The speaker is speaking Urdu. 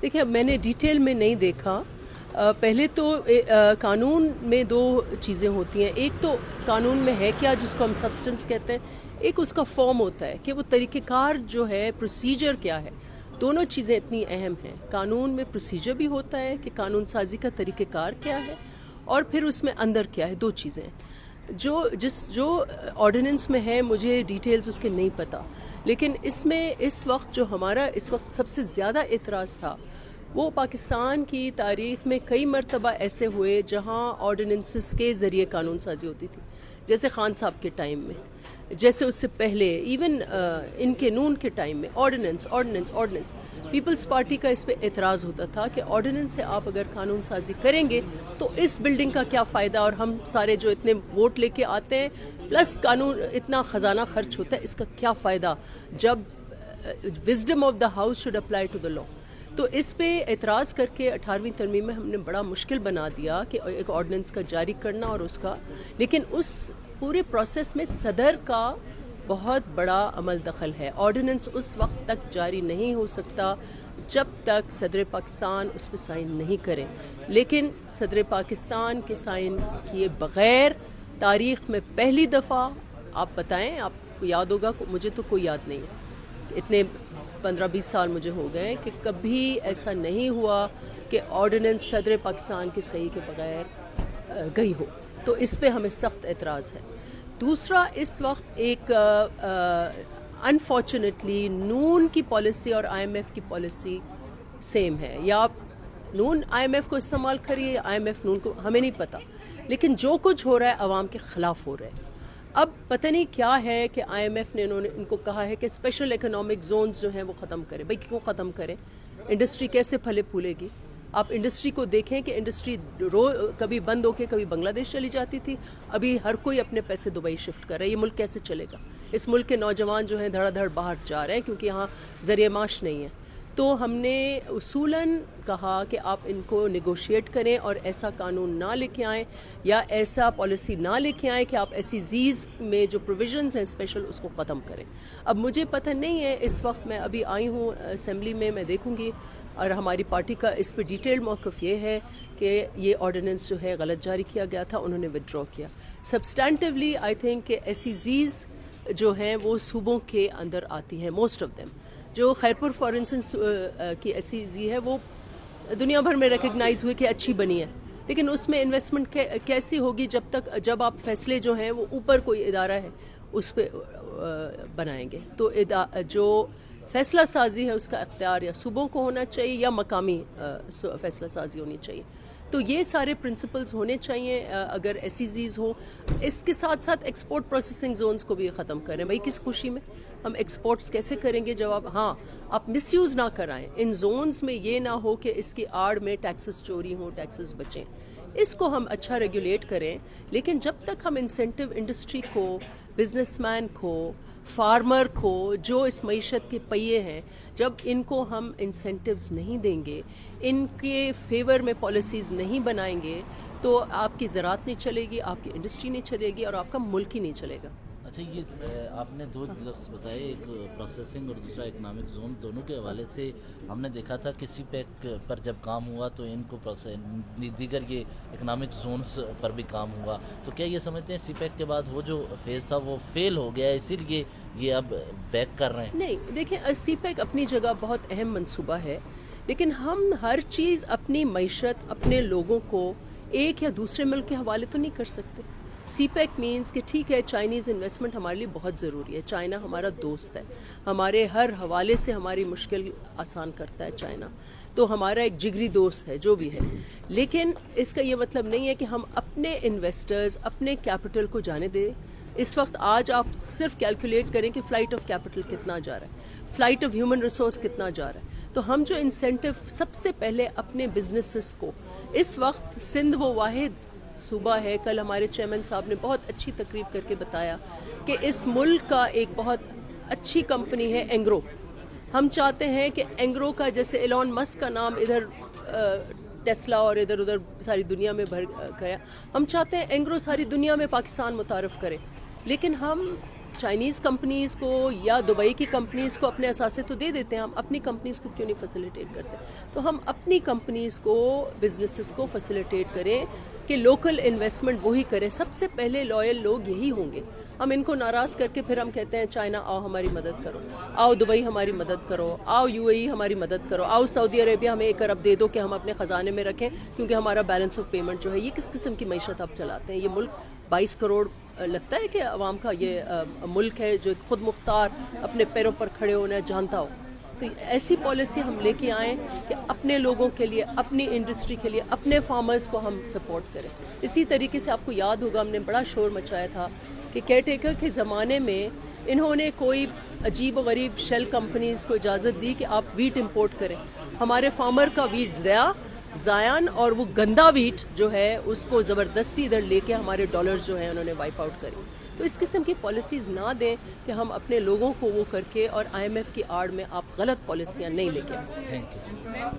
دیکھیں میں نے ڈیٹیل میں نہیں دیکھا. پہلے تو قانون میں دو چیزیں ہوتی ہیں. ایک تو قانون میں ہے کیا جس کو ہم سبسٹنس کہتے ہیں, ایک اس کا فارم ہوتا ہے کہ وہ طریقہ کار جو ہے پروسیجر کیا ہے. دونوں چیزیں اتنی اہم ہیں. قانون میں پروسیجر بھی ہوتا ہے کہ قانون سازی کا طریقہ کار کیا ہے, اور پھر اس میں اندر کیا ہے. دو چیزیں جو آرڈیننس میں ہے مجھے ڈیٹیلز اس کے نہیں پتہ, لیکن اس میں اس وقت جو ہمارا اس وقت سب سے زیادہ اعتراض تھا وہ پاکستان کی تاریخ میں کئی مرتبہ ایسے ہوئے جہاں آرڈیننسز کے ذریعے قانون سازی ہوتی تھی, جیسے خان صاحب کے ٹائم میں, جیسے اس سے پہلے ایون ان کے نون کے ٹائم میں آرڈیننس. پیپلز پارٹی کا اس پہ اعتراض ہوتا تھا کہ آرڈیننس سے آپ اگر قانون سازی کریں گے تو اس بلڈنگ کا کیا فائدہ, اور ہم سارے جو اتنے ووٹ لے کے آتے ہیں پلس قانون اتنا خزانہ خرچ ہوتا ہے, اس کا کیا فائدہ جب wisdom of the house should apply to the law. تو اس پہ اعتراض کر کے 18ویں ترمیم میں ہم نے بڑا مشکل بنا دیا کہ ایک آرڈیننس کا جاری کرنا اور اس کا, لیکن اس پورے پروسیس میں صدر کا بہت بڑا عمل دخل ہے. آرڈیننس اس وقت تک جاری نہیں ہو سکتا جب تک صدر پاکستان اس پہ سائن نہیں کریں, لیکن صدر پاکستان کے سائن کیے بغیر تاریخ میں پہلی دفعہ, آپ بتائیں, آپ کو یاد ہوگا, مجھے تو کوئی یاد نہیں ہے, اتنے 15-20 سال مجھے ہو گئے کہ کبھی ایسا نہیں ہوا کہ آرڈیننس صدر پاکستان کے صحیح کے بغیر گئی ہو. تو اس پہ ہمیں سخت اعتراض ہے. دوسرا, اس وقت ایک انفارچونیٹلی نون کی پالیسی اور آئی ایم ایف کی پالیسی سیم ہے. یا آپ نون آئی ایم ایف کو استعمال کریے یا آئی ایم ایف نون کو, ہمیں نہیں پتہ, لیکن جو کچھ ہو رہا ہے عوام کے خلاف ہو رہا ہے. اب پتہ نہیں کیا ہے کہ آئی ایم ایف نے انہوں نے ان کو کہا ہے کہ اسپیشل اکنامک زونز جو ہیں وہ ختم کریں. بھئی کیوں ختم کریں؟ انڈسٹری کیسے پھلے پھولے گی؟ آپ انڈسٹری کو دیکھیں کہ انڈسٹری کبھی بند ہو کے کبھی بنگلہ دیش چلی جاتی تھی, ابھی ہر کوئی اپنے پیسے دبئی شفٹ کر رہا ہے. یہ ملک کیسے چلے گا؟ اس ملک کے نوجوان جو ہیں دھڑا دھڑ باہر جا رہے ہیں کیونکہ یہاں ذریعہ معاش نہیں ہے. تو ہم نے اصولاً کہا کہ آپ ان کو نیگوشیٹ کریں اور ایسا قانون نہ لے کے آئیں یا ایسا پالیسی نہ لے کے آئیں کہ آپ ایسی زیز میں جو پروویژنز ہیں اسپیشل اس کو ختم کریں. اب مجھے پتہ نہیں ہے, اس وقت میں ابھی آئی ہوں اسمبلی میں دیکھوں گی, اور ہماری پارٹی کا اس پہ ڈیٹیل موقف یہ ہے کہ یہ آرڈیننس جو ہے غلط جاری کیا گیا تھا, انہوں نے ودرا کیا. سبسٹینٹیولی آئی تھنک کہ ایسی زیز جو ہیں وہ صوبوں کے اندر آتی ہیں, موسٹ آف دیم. جو خیرپور فار انسٹنس کی ایسی زی ہے وہ دنیا بھر میں ریکگنائز ہوئی کہ اچھی بنی ہے, لیکن اس میں انویسٹمنٹ کیسی ہوگی جب آپ فیصلے جو ہیں وہ اوپر کوئی ادارہ ہے اس پہ بنائیں گے. تو جو فیصلہ سازی ہے اس کا اختیار یا صوبوں کو ہونا چاہیے یا مقامی فیصلہ سازی ہونی چاہیے. تو یہ سارے پرنسپلز ہونے چاہیے اگر ایسی زیز ہو. اس کے ساتھ ساتھ ایکسپورٹ پروسیسنگ زونز کو بھی ختم کریں. بھائی کس خوشی میں ہم ایکسپورٹس کیسے کریں گے جب آپ مس یوز نہ کرائیں. ان زونز میں یہ نہ ہو کہ اس کی آڑ میں ٹیکسز چوری ہوں, ٹیکسز بچیں. اس کو ہم اچھا ریگولیٹ کریں, لیکن جب تک ہم انسینٹیو انڈسٹری کو, بزنس مین کو, فارمر کو, جو اس معیشت کے پہیے ہیں, جب ان کو ہم انسینٹیوز نہیں دیں گے, ان کے فیور میں پالیسیز نہیں بنائیں گے, تو آپ کی زراعت نہیں چلے گی, آپ کی انڈسٹری نہیں چلے گی, اور آپ کا ملک ہی نہیں چلے گا. اچھا, یہ آپ نے دو لفظ بتائے, ایک پروسیسنگ اور دوسرا اکنامک زون. دونوں کے حوالے سے ہم نے دیکھا تھا کہ سی پیک پر جب کام ہوا تو ان کو دیگر یہ اکنامک زونز پر بھی کام ہوا. تو کیا یہ سمجھتے ہیں سی پیک کے بعد وہ جو فیز تھا وہ فیل ہو گیا, اسی لیے یہ اب بیک کر رہے ہیں؟ نہیں, دیکھیں سی پیک اپنی جگہ بہت اہم منصوبہ ہے, لیکن ہم ہر چیز اپنی معیشت, اپنے لوگوں کو ایک یا دوسرے ملک کے حوالے تو نہیں کر سکتے. سی پیک مینس کہ ٹھیک ہے چائنیز انویسٹمنٹ ہمارے لیے بہت ضروری ہے, چائنا ہمارا دوست ہے, ہمارے ہر حوالے سے ہماری مشکل آسان کرتا ہے چائنا, تو ہمارا ایک جگری دوست ہے جو بھی ہے. لیکن اس کا یہ مطلب نہیں ہے کہ ہم اپنے انویسٹرز, اپنے کیپٹل کو جانے دیں. اس وقت آج آپ صرف کیلکولیٹ کریں کہ فلائٹ آف کیپٹل کتنا جا رہا ہے, فلائٹ آف ہیومن ریسورس کتنا جا رہا ہے. تو ہم جو انسینٹیو سب سے پہلے اپنے بزنسز کو, اس وقت سندھ وہ واحد صوبہ ہے, کل ہمارے چیئرمین صاحب نے بہت اچھی تقریب کر کے بتایا کہ اس ملک کا ایک بہت اچھی کمپنی ہے اینگرو. ہم چاہتے ہیں کہ اینگرو کا, جیسے ایلون مسک کا نام ادھر ٹیسلا اور ادھر ادھر ساری دنیا میں بھر گیا, ہم چاہتے ہیں اینگرو ساری دنیا میں پاکستان متعارف کرے. لیکن ہم چائنیز کمپنیز کو یا دبئی کی کمپنیز کو اپنے اثاثے تو دے دیتے ہیں, ہم اپنی کمپنیز کو کیوں نہیں فیسیلیٹیٹ کرتے؟ تو ہم اپنی کمپنیز کو, بزنسز کو فیسیلیٹیٹ کریں کہ لوکل انویسٹمنٹ وہی کرے. سب سے پہلے لائل لوگ یہی ہوں گے. ہم ان کو ناراض کر کے پھر ہم کہتے ہیں چائنا آؤ ہماری مدد کرو, آؤ دبئی ہماری مدد کرو, آؤ UAE ہماری مدد کرو, آؤ سعودی عربیہ ہمیں 1 ارب دے دو کہ ہم اپنے خزانے میں رکھیں کیونکہ ہمارا بیلنس آف پیمنٹ جو ہے. یہ کس قسم کی معیشت آپ چلاتے ہیں؟ یہ ملک 22 کروڑ لگتا ہے کہ عوام کا یہ ملک ہے جو خود مختار اپنے پیروں پر کھڑے ہونا جانتا ہو. تو ایسی پالیسی ہم لے کے آئیں کہ اپنے لوگوں کے لیے, اپنی انڈسٹری کے لیے, اپنے فارمرز کو ہم سپورٹ کریں. اسی طریقے سے آپ کو یاد ہوگا ہم نے بڑا شور مچایا تھا کہ کیئر ٹیکر کے زمانے میں انہوں نے کوئی عجیب و غریب شیل کمپنیز کو اجازت دی کہ آپ ویٹ امپورٹ کریں. ہمارے فارمر کا ویٹ زائن اور وہ گندا ویٹ جو ہے اس کو زبردستی ادھر لے کے ہمارے ڈالرز جو ہیں انہوں نے وائپ آؤٹ کری. تو اس قسم کی پالیسیز نہ دیں کہ ہم اپنے لوگوں کو وہ کر کے اور IMF کی آڑ میں آپ غلط پالیسیاں نہیں لے کے آئیں. Thank you.